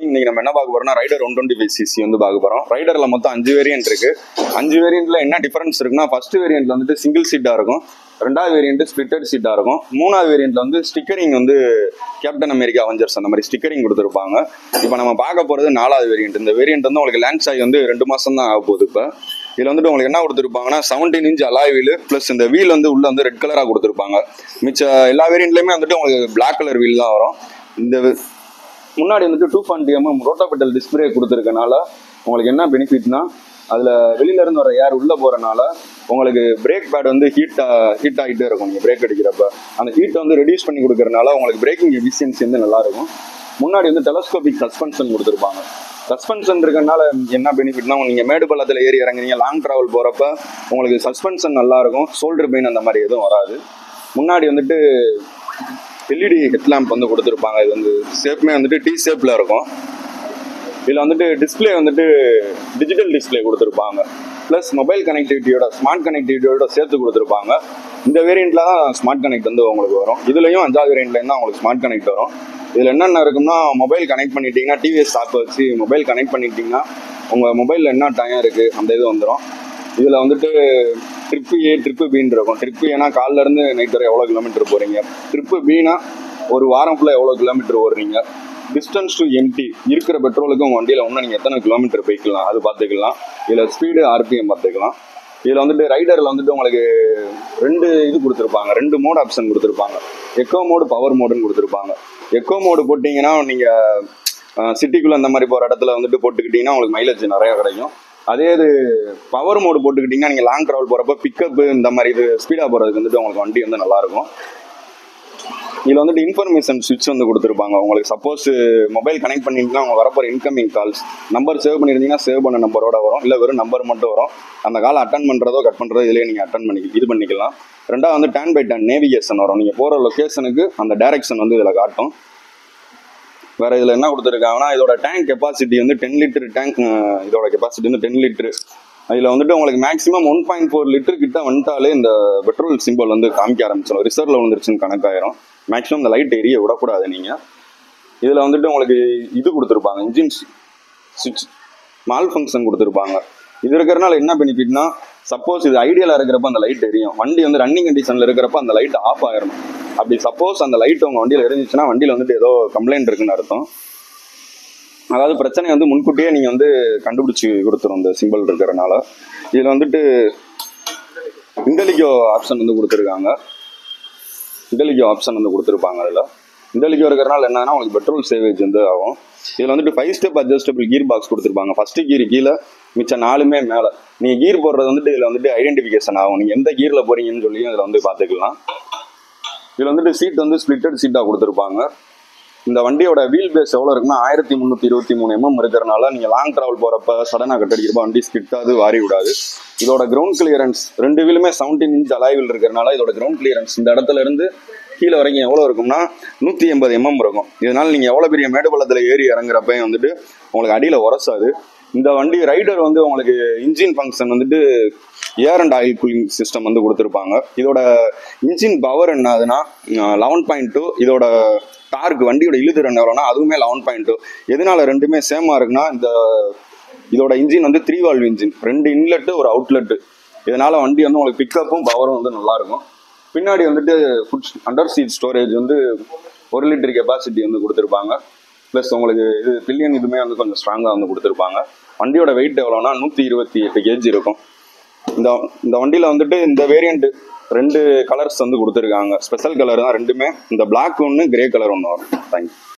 இன்னைக்கு நம்ம என்ன பார்க்க போறோம்னா ரைடர் 125cc வந்து பார்க்க போறோம். ரைடர்ல மொத்தம் 5 வேரியன்ட் இருக்கு. 5 வேரியன்ட்ல என்ன டிஃபரன்ஸ் இருக்குன்னா, ஃபர்ஸ்ட் வேரியன்ட்ல வந்துட்டு சிங்கிள் சீட்டா இருக்கும், ரெண்டாவது வேரியன்ட் ஸ்பிளிட்டட் சீட்டா இருக்கும், மூணாவது வேரியன்ட்ல வந்து ஸ்டிக்கரிங் வந்து கேப்டன் அமெரிக்கா அவெஞ்சர்ஸ் அந்த மாதிரி ஸ்டிக்கரிங் கொடுத்துருப்பாங்க. இப்போ நம்ம பார்க்க போறது 4வது வேரியன்ட். இந்த வேரியன்ட் வந்து உங்களுக்கு லான்ச் ஆகி வந்து 2 மாசம் தான் ஆக போகுது. இப்போ இதுல வந்துட்டு உங்களுக்கு என்ன கொடுத்துருப்பாங்கன்னா 17 இன்ச் அலாய் வீல் பிளஸ் இந்த வீல் வந்து உள்ள வந்து ரெட் கலரா கொடுத்துருப்பாங்க. மிச்ச எல்லா வேரியன்ட்லயுமே வந்துட்டு உங்களுக்கு பிளாக் கலர் வீல் தான் வரும். இந்த முன்னாடி வந்துட்டு 2.2mm ரோட்டோபெட்டல் டிஸ்பிளே கொடுத்துருக்கனால உங்களுக்கு என்ன பெனிஃபிட்னா, அதில் வெளியில இருந்து வர ஏர் உள்ளே போகிறனால உங்களுக்கு பிரேக் பேட் வந்து ஹீட் ஆகிட்டே இருக்கும். நீங்கள் பிரேக் அடிக்கிறப்ப அந்த ஹீட்டை வந்து ரெடியூஸ் பண்ணி கொடுக்கறனால உங்களுக்கு பிரேக்கிங் எஃபிஷியன்சி வந்து நல்லாயிருக்கும். முன்னாடி வந்து டெலஸ்கோபிக் சஸ்பென்ஷன் கொடுத்துருப்பாங்க. சஸ்பென்ஷன் இருக்கனால என்ன பெனிஃபிட்னா, நீங்கள் மேடு பள்ளத்தில் ஏறி இறங்குறீங்க, லாங் ட்ராவல் போகிறப்ப உங்களுக்கு சஸ்பென்ஷன் நல்லாயிருக்கும், ஷோல்டர் பெயின் அந்த மாதிரி எதுவும் வராது. முன்னாடி வந்துட்டு எல்இடி ஹெட்லாம்ப் வந்து கொடுத்துருப்பாங்க. இது வந்து ஷேப்புமே வந்துட்டு டி ஷேப்பில் இருக்கும். இதில் வந்துட்டு டிஸ்பிளே வந்துட்டு டிஜிட்டல் டிஸ்பிளே கொடுத்துருப்பாங்க. ப்ளஸ் மொபைல் கனெக்டிவிட்டியோட ஸ்மார்ட் கனெக்டிவிட்டியோட சேர்த்து கொடுத்துருப்பாங்க. இந்த வேரியண்ட்டில் தான் ஸ்மார்ட் கனெக்ட் வந்து உங்களுக்கு வரும். இதுலேயும் 5வது வேரியண்ட்லேருந்து தான் உங்களுக்கு ஸ்மார்ட் கனெக்ட் வரும். இதில் என்னென்ன இருக்குன்னா, மொபைல் கனெக்ட் பண்ணிட்டீங்கன்னா டிவிஎஸ் ஆப் வச்சு மொபைல் கனெக்ட் பண்ணிட்டீங்கன்னா உங்கள் மொபைலில் என்ன டைம் இருக்குது அந்த இது வந்துடும். இதில் வந்துட்டு ட்ரிப்பு ஏ ட்ரிப்பு பின்னு இருக்கும். ட்ரிப்பு ஏன்னா காலிலேருந்து நைட் வரை எவ்வளோ கிலோமீட்டர் போகிறீங்க, ட்ரிப்பு பின்னா ஒரு வாரம் ஃபுல்லாக எவ்வளோ கிலோமீட்டர் ஓடுறீங்க, டிஸ்டன்ஸ் டு எம்டி இருக்கிற பெட்ரோலுக்கு உங்கள் வண்டியில் இன்னும் நீங்கள் எத்தனை கிலோமீட்டர் போய்க்கலாம் அது பார்த்துக்கலாம். இதில் ஸ்பீடு ஆர்பிஎம் பார்த்துக்கலாம். இதில் வந்துட்டு ரைடரில் வந்துட்டு உங்களுக்கு 2 இது கொடுத்துருப்பாங்க, 2 மோட் ஆப்ஷன் கொடுத்துருப்பாங்க. எக்கோ மோடு, பவர் மோடுன்னு கொடுத்துருப்பாங்க. எக்கோ மோடு போட்டிங்கன்னா நீங்கள் சிட்டிக்குள்ளே அந்த மாதிரி போகிற இடத்துல வந்துட்டு போட்டுக்கிட்டிங்கன்னா உங்களுக்கு மைலேஜ் நிறையா கிடைக்கும். அதே இது பவர் மோடு போட்டுக்கிட்டிங்கன்னா நீங்கள் லாங் ட்ராவல் போகிறப்ப பிக்கப்பு இந்த மாதிரி இது ஸ்பீடாக போகிறதுக்கு வந்துட்டு உங்களுக்கு வண்டி வந்து நல்லாயிருக்கும். இதில் வந்துட்டு இன்ஃபர்மேஷன் ஸ்விட்ச் வந்து கொடுத்துருப்பாங்க. உங்களுக்கு சப்போஸ் மொபைல் கனெக்ட் பண்ணிங்கன்னா அவங்க வரப்போகிற இன்கமிங் கால்ஸ் நம்பர் சேவ் பண்ணியிருந்தீங்கன்னா சேவ் பண்ண நம்பரோட வரும், இல்லை வெறும் நம்பர் மட்டும் வரும். அந்த காலை அட்டன் பண்ணுறதோ கட் பண்ணுறதோ இதிலே நீங்கள் அட்டன் பண்ணிக்கலாம். ரெண்டாவது வந்து டர்ன் பை டர்ன் நேவிகேஷன் வரும். நீங்கள் போகிற லொக்கேஷனுக்கு அந்த டைரக்ஷன் வந்து இதில் காட்டும். வேறு இதில் என்ன கொடுத்துருக்காங்கன்னா, இதோட டேங்க் கெப்பாசிட்டி வந்து 10 லிட்டர் டேங்க். இதோட கெப்பாசிட்டி வந்து 10 லிட்டரு. அதில் வந்துட்டு உங்களுக்கு மேக்ஸிமம் 1.4 லிட்டர் கிட்ட வந்துட்டாலே இந்த பெட்ரோல் சிம்பிள் வந்து காமிக்க ஆரம்பிச்சிடும். ரிசர்வில் வந்துருச்சுன்னு கணக்காயிரும். மேக்ஸிமம் இந்த லைட் எரிய விடக்கூடாது நீங்கள். இதில் வந்துட்டு உங்களுக்கு இது கொடுத்துருப்பாங்க, இன்ஜின் சுவிட்ச் மால் ஃபங்க்ஷன் கொடுத்துருப்பாங்க. இது இருக்கிறனால என்ன பெனிஃபிட்னா, சப்போஸ் இது ஐடியலாக இருக்கிறப்ப அந்த லைட் எரியும், வண்டி வந்து ரன்னிங் கண்டிஷனில் இருக்கிறப்ப அந்த லைட் ஆஃப் ஆயிடணும். அப்படி சப்போஸ் அந்த லைட் உங்கள் வண்டியில் எரிஞ்சிச்சுன்னா வண்டியில் வந்துட்டு ஏதோ கம்ப்ளைண்ட் இருக்குன்னு அர்த்தம். அதாவது பிரச்சனை வந்து முன்கூட்டியே நீங்கள் வந்து கண்டுபிடிச்சி கொடுத்துரும் இந்த சிம்பிள் இருக்கிறனால. இதில் வந்துட்டு இன்டெலிகோ ஆப்ஷன் வந்து கொடுத்துருக்காங்க. இன்டெலிகோ ஆப்ஷன் வந்து கொடுத்துருப்பாங்க. அதில் இன்டெலிகோ இருக்கிறனால என்னன்னா உங்களுக்கு பெட்ரோல் சேவேஜ் வந்து ஆகும். இதில் வந்துட்டு 5 ஸ்டெப் அட்ஜஸ்டபிள் கீர் பாக்ஸ் கொடுத்துருப்பாங்க. ஃபஸ்ட்டு கீர் கீழே, மிச்சம் 4மே மேலே. நீங்கள் கீர் போடுறது வந்துட்டு இதில் வந்துட்டு ஐடென்டிஃபிகேஷன் ஆகும், நீங்கள் எந்த கீரில் போகிறீங்கன்னு சொல்லி இதில் வந்து பார்த்துக்கலாம். இதில் வந்துட்டு சீட் வந்து ஸ்பிளிட்டட் சீட்டாக கொடுத்துருப்பாங்க. இந்த வண்டியோட வீல் பேஸ் எவ்வளோ இருக்குன்னா 1323mm இருக்கிறனால நீங்கள் லாங் ட்ராவல் போகிறப்ப சடனாக கட்டடிக்கிறப்ப வண்டி ஸ்கிட்டாது வாரி விடாது. இதோட கிரவுண்ட் கிளியரன்ஸ் 2 வீலுமே 17 இன்ச் அலாய் வீல் இருக்கிறனால இதோட கிரவுண்ட் கிளியரன்ஸ் இந்த இடத்துல இருந்து கீழே வரைக்கும் எவ்வளோ இருக்கும்னா 180mm இருக்கும். இதனால் நீங்கள் எவ்வளோ பெரிய மேடு பள்ளத்தில் ஏறி இறங்குறப்ப வந்துட்டு உங்களுக்கு அடியில் உரசாது. இந்த வண்டி ரைடர் வந்து உங்களுக்கு இன்ஜின் ஃபங்க்ஷன் வந்துட்டு ஏர் அண்ட் ஆயில் கூலிங் சிஸ்டம் வந்து கொடுத்துருப்பாங்க. இதோட இன்ஜின் பவர் என்னதுன்னா 11.2. இதோட டார்க் வண்டியோட இழுதிறன் எவ்வளோனா அதுவுமே 11.2. எதனால ரெண்டுமே சேமாக இருக்குன்னா, இதோட இன்ஜின் வந்து 3 வால்வ் இன்ஜின், 2 இன்லெட்டு ஒரு அவுட்லெட்டு. இதனால வண்டி வந்து உங்களுக்கு பிக்கப்பும் பவரும் வந்து நல்லாயிருக்கும். பின்னாடி வந்துட்டு அண்டர் சீட் ஸ்டோரேஜ் வந்து 1 லிட்டர் கெப்பாசிட்டி வந்து கொடுத்துருப்பாங்க. ப்ளஸ் உங்களுக்கு இது பில்லியன் இதுவுமே வந்து கொஞ்சம் ஸ்ட்ராங்காக வந்து கொடுத்துருப்பாங்க. வண்டியோட வெயிட் எவ்வளோனா 128 kg இருக்கும். இந்த வண்டியில் வந்துட்டு இந்த வேரியண்ட் 2 கலர்ஸ் வந்து கொடுத்துருக்காங்க. ஸ்பெஷல் கலர் தான் ரெண்டுமே. இந்த பிளாக் ஒன்று, கிரே கலர் ஒன்று வரும். தேங்க்யூ.